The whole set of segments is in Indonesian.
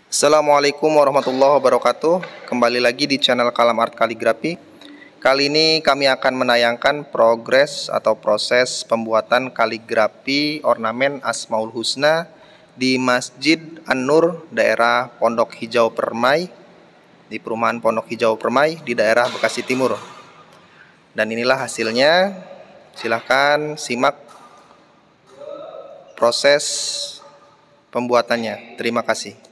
Assalamualaikum warahmatullahi wabarakatuh. Kembali lagi di channel Kalam Art Kaligrafi. Kali ini kami akan menayangkan progres atau proses pembuatan kaligrafi ornamen Asmaul Husna di Masjid An-Nur, daerah Pondok Hijau Permai, di perumahan Pondok Hijau Permai di daerah Bekasi Timur. Dan inilah hasilnya. Silahkan simak proses pembuatannya. Terima kasih.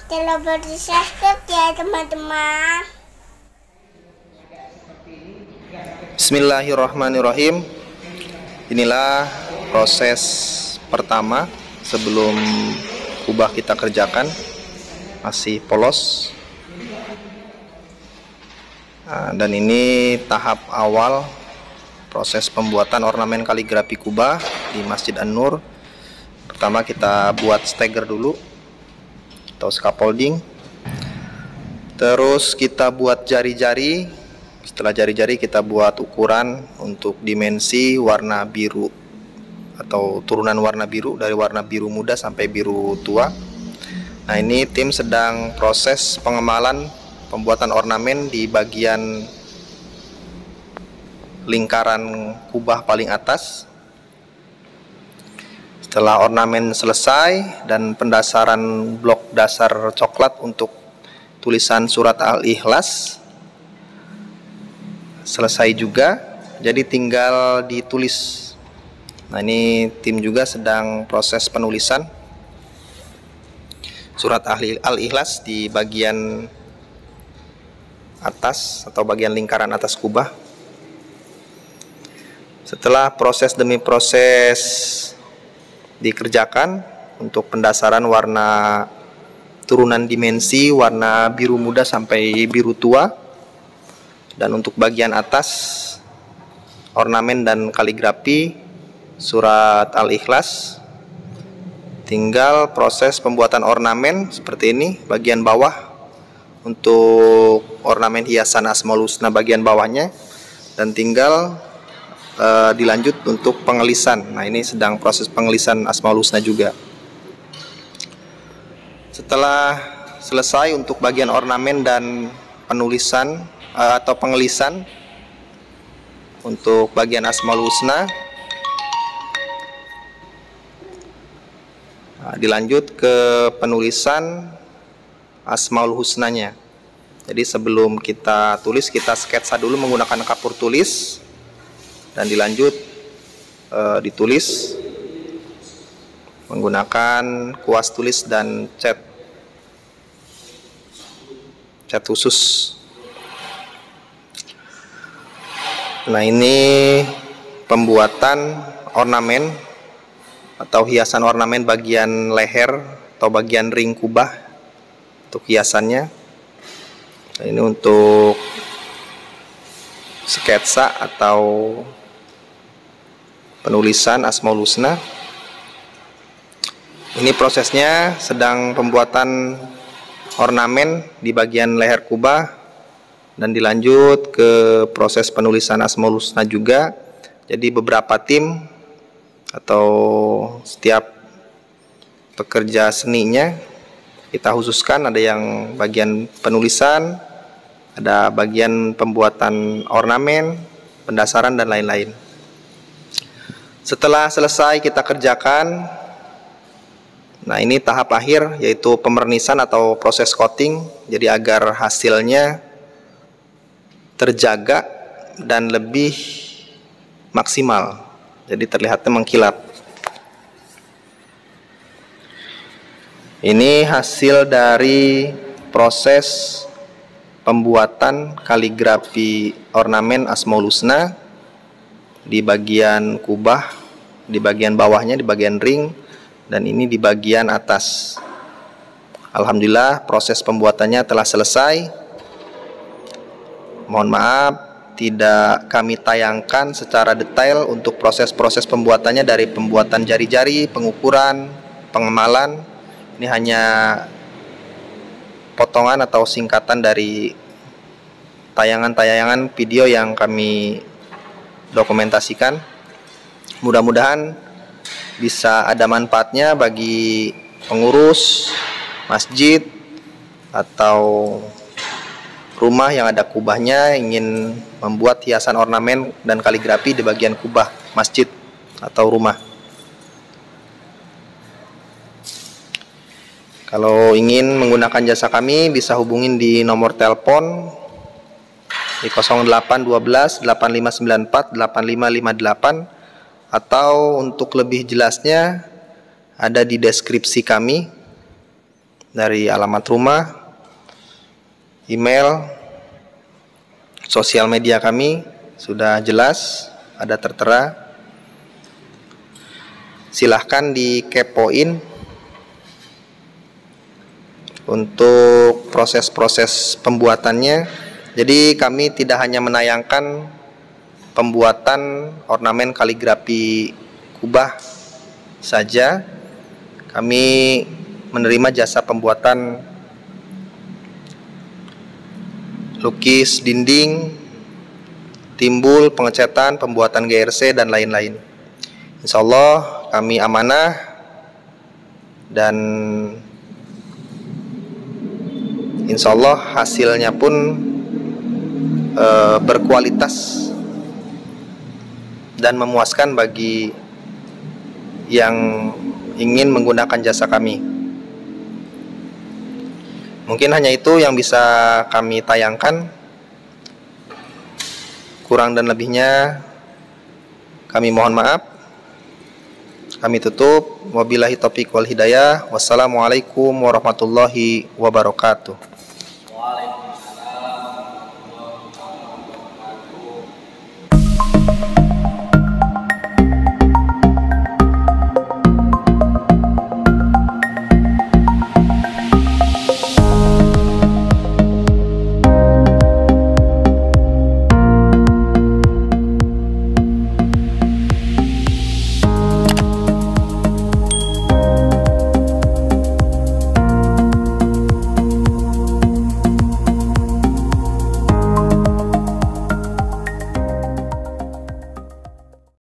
Jangan lupa di subscribe ya teman-teman. Bismillahirrahmanirrahim. Inilah proses pertama sebelum kubah kita kerjakan. Masih polos. Dan ini tahap awal proses pembuatan ornamen kaligrafi kubah di Masjid An-Nur. Pertama kita buat stagger dulu atau scaffolding. Terus kita buat jari-jari. Setelah jari-jari kita buat ukuran untuk dimensi warna biru atau turunan warna biru, dari warna biru muda sampai biru tua. Nah, ini tim sedang proses pengemalan pembuatan ornamen di bagian lingkaran kubah paling atas. Setelah ornamen selesai dan pendasaran blok dasar coklat untuk tulisan surat Al-Ikhlas selesai juga, jadi tinggal ditulis. Nah, ini tim juga sedang proses penulisan surat Al-Ikhlas di bagian atas atau bagian lingkaran atas kubah. Setelah proses demi proses dikerjakan untuk pendasaran warna turunan dimensi warna biru muda sampai biru tua, dan untuk bagian atas ornamen dan kaligrafi surat Al-Ikhlas, tinggal proses pembuatan ornamen seperti ini. Bagian bawah untuk ornamen hiasan Asmaul Husna bagian bawahnya, dan tinggal dilanjut untuk pengelisan. Nah, ini sedang proses pengelisan Asmaul Husna juga. Setelah selesai untuk bagian ornamen dan penulisan atau pengelisan untuk bagian Asmaul Husna, dilanjut ke penulisan Asmaul Husnanya. Jadi sebelum kita tulis, kita sketsa dulu menggunakan kapur tulis, dan dilanjut ditulis menggunakan kuas tulis dan cat khusus. Nah, ini pembuatan ornamen atau hiasan ornamen bagian leher atau bagian ring kubah untuk hiasannya. Nah, ini untuk sketsa atau penulisan Asmaul Husna. Ini prosesnya sedang pembuatan ornamen di bagian leher kubah dan dilanjut ke proses penulisan Asmaul Husna juga. Jadi beberapa tim atau setiap pekerja seninya kita khususkan, ada yang bagian penulisan, ada bagian pembuatan ornamen, pendasaran dan lain-lain. Setelah selesai kita kerjakan, nah ini tahap akhir yaitu pemernisan atau proses coating. Jadi agar hasilnya terjaga dan lebih maksimal, jadi terlihatnya mengkilap. Ini hasil dari proses pembuatan kaligrafi ornamen Asmaul Husna di bagian kubah, di bagian bawahnya, di bagian ring, dan ini di bagian atas. Alhamdulillah proses pembuatannya telah selesai. Mohon maaf tidak kami tayangkan secara detail untuk proses-proses pembuatannya, dari pembuatan jari-jari, pengukuran, pengemalan. Ini hanya potongan atau singkatan dari tayangan-tayangan video yang kami dokumentasikan. Mudah-mudahan bisa ada manfaatnya bagi pengurus masjid atau rumah yang ada kubahnya, ingin membuat hiasan ornamen dan kaligrafi di bagian kubah masjid atau rumah. Kalau ingin menggunakan jasa kami bisa hubungin di nomor telepon di 0812 8594 8558, atau untuk lebih jelasnya ada di deskripsi kami, dari alamat rumah, email, sosial media kami sudah jelas, ada tertera. Silahkan dikepoin untuk proses-proses pembuatannya. Jadi kami tidak hanya menayangkan pembuatan ornamen kaligrafi kubah saja, kami menerima jasa pembuatan lukis dinding, timbul, pengecatan, pembuatan GRC dan lain-lain. Insya Allah kami amanah dan insya Allah hasilnya pun berkualitas dan memuaskan bagi yang ingin menggunakan jasa kami. Mungkin hanya itu yang bisa kami tayangkan. Kurang dan lebihnya kami mohon maaf. Kami tutup. Wabillahi taufiq wal hidayah. Wassalamualaikum warahmatullahi wabarakatuh.